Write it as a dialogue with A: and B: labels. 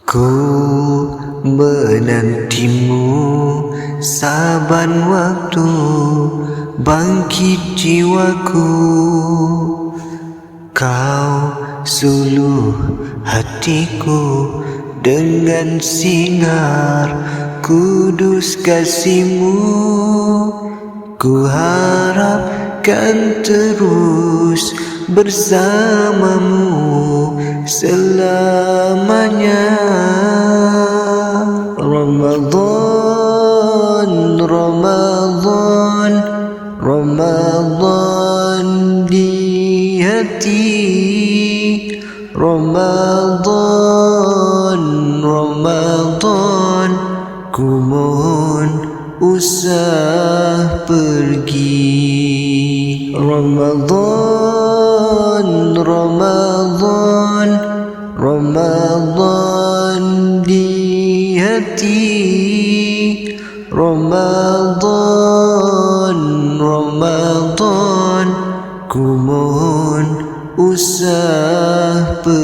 A: Ku menantimu saban waktu, bangkit jiwaku. Kau suluh hatiku dengan sinar kudus kasih-Mu. Ku harapkan terus bersamamu selamanya. Ramadan, Ramadan, Ramadan di hati. Ramadan, Ramadan, ku mohon usah pergi. Ramadan, Ramadan, Ramadan di hati. Ramadan, Ramadan, ku mohon usah pergi.